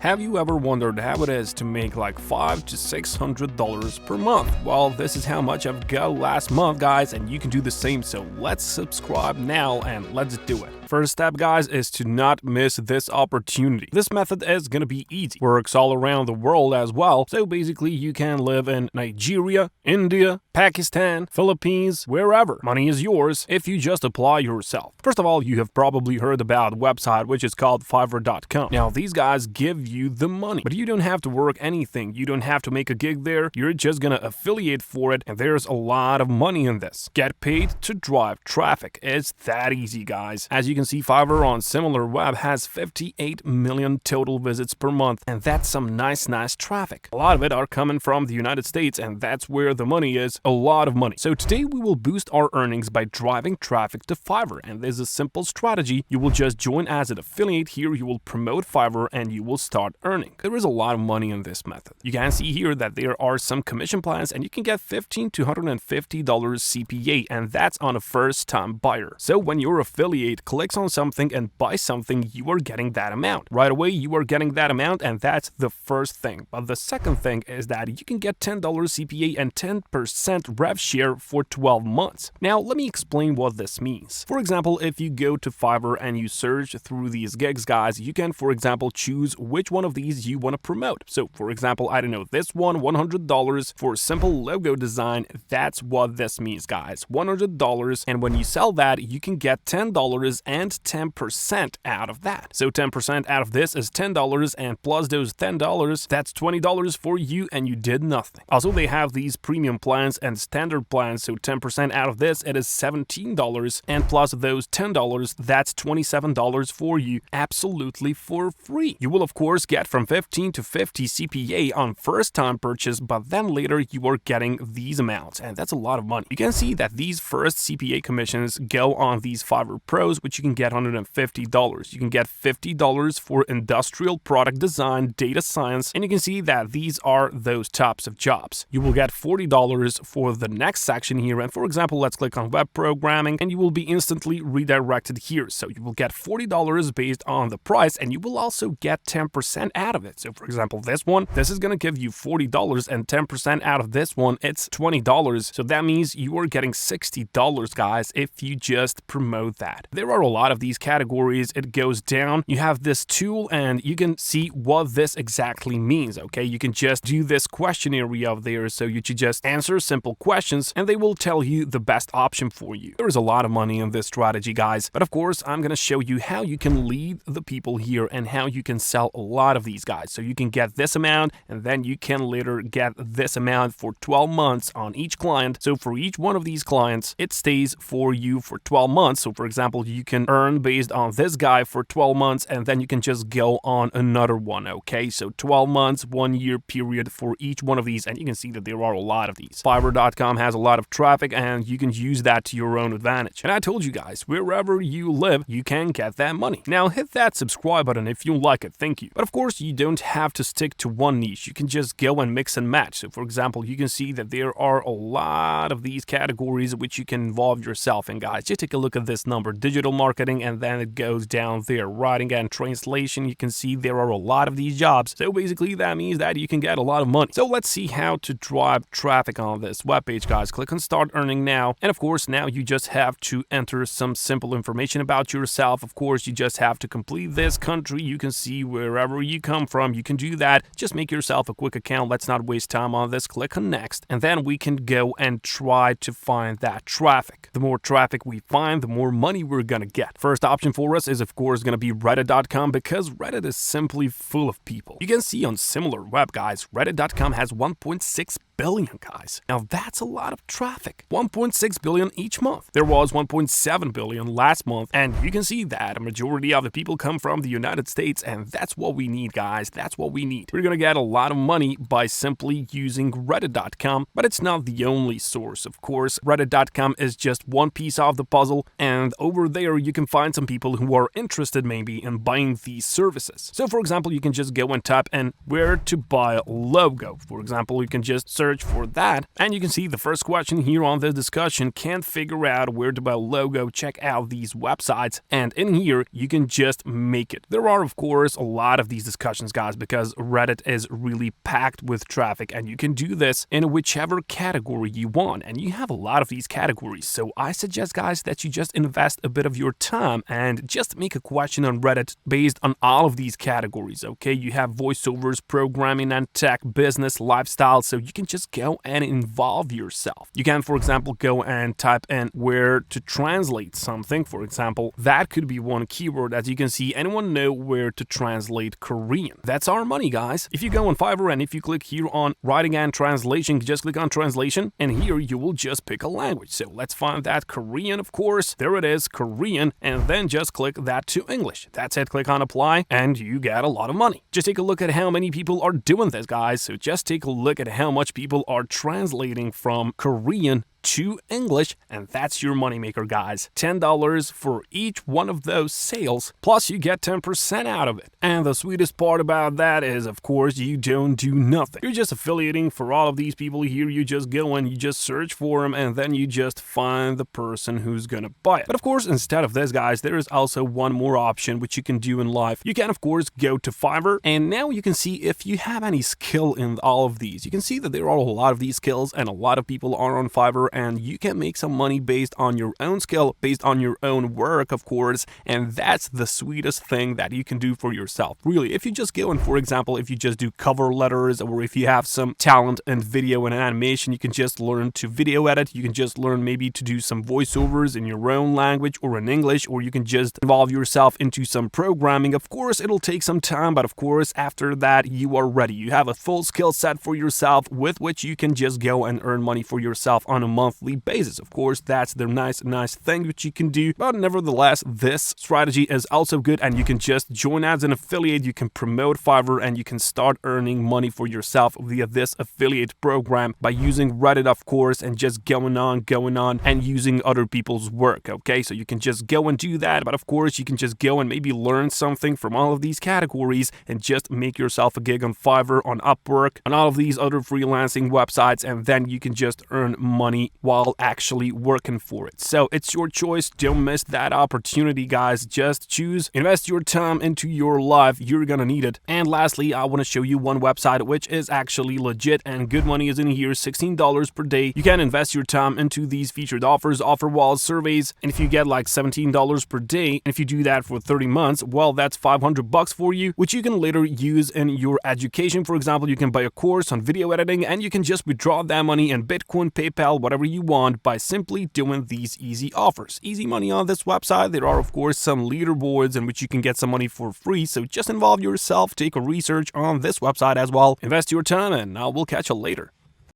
Have you ever wondered how it is to make like $500 to $600 per month? Well, this is how much I've got last month, guys, and you can do the same, so let's subscribe now and let's do it. First step, guys, is to not miss this opportunity. This method is gonna be easy. Works all around the world as well, so basically you can live in Nigeria, India, Pakistan, Philippines, wherever. Money is yours if you just apply yourself. First of all, you have probably heard about a website which is called Fiverr.com. Now, these guys give you the money, but you don't have to work anything. You don't have to make a gig there. You're just gonna affiliate for it, and there's a lot of money in this. Get paid to drive traffic. It's that easy, guys. As you can see, Fiverr on SimilarWeb has 58 million total visits per month, and that's some nice traffic. A lot of it are coming from the United States, and that's where the money is, a lot of money. So today we will boost our earnings by driving traffic to Fiverr, and there's a simple strategy. You will just join as an affiliate here, you will promote Fiverr, and you will start earning. There is a lot of money in this method. You can see here that there are some commission plans, and you can get $15 to $150 CPA, and that's on a first-time buyer. So when your affiliate clicks on something and buys something, you are getting that amount. Right away, you are getting that amount, and that's the first thing. But the second thing is that you can get $10 CPA and 10% rev share for 12 months. Now, let me explain what this means. For example, if you go to Fiverr and you search through these gigs, guys, you can, for example, choose which one of these you want to promote. So, for example, I don't know, this one, $100 for simple logo design. That's what this means, guys. $100, and when you sell that, you can get $10 and 10% out of that. So 10% out of this is $10, and plus those $10, that's $20 for you, and you did nothing. Also, they have these premium plans and standard plans, so 10% out of this, it is $17, and plus those $10, that's $27 for you, absolutely for free. You will, of course, get from 15 to 50 CPA on first-time purchase, but then later you are getting these amounts, and that's a lot of money. You can see that these first CPA commissions go on these Fiverr Pros, which you can get $150. You can get $50 for industrial product design, data science, and you can see that these are those types of jobs. You will get $40 for the next section here, and for example, let's click on web programming, and you will be instantly redirected here. So you will get $40 based on the price, and you will also get 10% out of it. So for example, this is going to give you $40, and 10% out of this one, it's $20. So that means you are getting $60, guys, if you just promote that. There are a lot of these categories. It goes down. You have this tool, and you can see what this exactly means, okay? You can just do this questionnaire of theirs, so you should just answer simple questions, and they will tell you the best option for you. There is a lot of money in this strategy, guys, but of course, I'm gonna show you how you can lead the people here and how you can sell a lot of these guys. So you can get this amount, and then you can later get this amount for 12 months on each client. So for each one of these clients, it stays for you for 12 months. So for example, you can earn based on this guy for 12 months, and then you can just go on another one, okay? So 12 months, 1 year period for each one of these, and you can see that there are a lot of these. Fiverr.com has a lot of traffic, and you can use that to your own advantage. And I told you guys, wherever you live, you can get that money. Now hit that subscribe button if you like it, thank you. But of course, you don't have to stick to one niche. You can just go and mix and match. So for example, you can see that there are a lot of these categories which you can involve yourself in, guys. Just take a look at this number, digital marketing, and then it goes down there, writing and translation. You can see there are a lot of these jobs. So basically that means that you can get a lot of money. So let's see how to drive traffic on this webpage, guys. Click on start earning now. And of course, now you just have to enter some simple information about yourself. Of course, you just have to complete this country. You can see wherever you come from, you can do that. Just make yourself a quick account. Let's not waste time on this. Click on next, and then we can go and try to find that traffic. The more traffic we find, the more money we're gonna get. First option for us is of course gonna be Reddit.com, because Reddit is simply full of people. You can see on SimilarWeb, guys, Reddit.com has 1.6 billion, guys. Now that's a lot of traffic. 1.6 billion each month. There was 1.7 billion last month, and you can see that a majority of the people come from the United States, and that's what we need, guys. That's what we need. We're gonna get a lot of money by simply using Reddit.com, but it's not the only source. Of course, Reddit.com is just one piece of the puzzle, and over there you can find some people who are interested maybe in buying these services. So for example, you can just go and type in where to buy a logo. For example, you can just search search for that, and you can see the first question here on the discussion: can't figure out where to buy a logo, check out these websites, and in here you can just make it. There are of course a lot of these discussions, guys, because Reddit is really packed with traffic, and you can do this in whichever category you want, and you have a lot of these categories. So I suggest, guys, that you just invest a bit of your time and just make a question on Reddit based on all of these categories. Okay, you have voiceovers, programming and tech, business, lifestyle, so you can just go and involve yourself. You can, for example, go and type in where to translate something. For example, that could be one keyword. As you can see, anyone know where to translate Korean? That's our money, guys. If you go on Fiverr and if you click here on writing and translation, just click on translation, and here you will just pick a language. So let's find that Korean, of course. There it is, Korean, and then just click that to English. That's it. Click on apply, and you get a lot of money. Just take a look at how many people are doing this, guys. So just take a look at how much people are translating from Korean to English, and that's your moneymaker, guys. $10 for each one of those sales, plus you get 10% out of it. And the sweetest part about that is, of course, you don't do nothing. You're just affiliating for all of these people here. You just go and you just search for them, and then you just find the person who's gonna buy it. But of course, instead of this, guys, there is also one more option which you can do in life. You can, of course, go to Fiverr, and now you can see if you have any skill in all of these. You can see that there are a lot of these skills, and a lot of people are on Fiverr, and you can make some money based on your own skill, based on your own work, of course, and that's the sweetest thing that you can do for yourself. Really, if you just go and, for example, if you just do cover letters, or if you have some talent in video and animation, you can just learn to video edit, you can just learn maybe to do some voiceovers in your own language or in English, or you can just involve yourself into some programming. Of course, it'll take some time, but of course, after that, you are ready. You have a full skill set for yourself with which you can just go and earn money for yourself on a monthly basis. Of course, that's the nice thing which you can do, but nevertheless, this strategy is also good, and you can just join as an affiliate. You can promote Fiverr, and you can start earning money for yourself via this affiliate program by using Reddit, of course, and just going on and using other people's work. Okay, so you can just go and do that, but of course, you can just go and maybe learn something from all of these categories and just make yourself a gig on Fiverr, on Upwork, on all of these other freelancing websites, and then you can just earn money while actually working for it. So it's your choice. Don't miss that opportunity, guys. Just choose, invest your time into your life. You're gonna need it. And lastly, I want to show you one website which is actually legit and good money is in here. $16 per day. You can invest your time into these featured offers, offer walls, surveys, and if you get like $17 per day, and if you do that for 30 months, well, that's $500 for you, which you can later use in your education. For example, you can buy a course on video editing, and you can just withdraw that money in Bitcoin, PayPal, whatever you want, by simply doing these easy offers. Easy money on this website. There are, of course, some leaderboards in which you can get some money for free, so just involve yourself, take a research on this website as well, invest your time, and I will catch you later.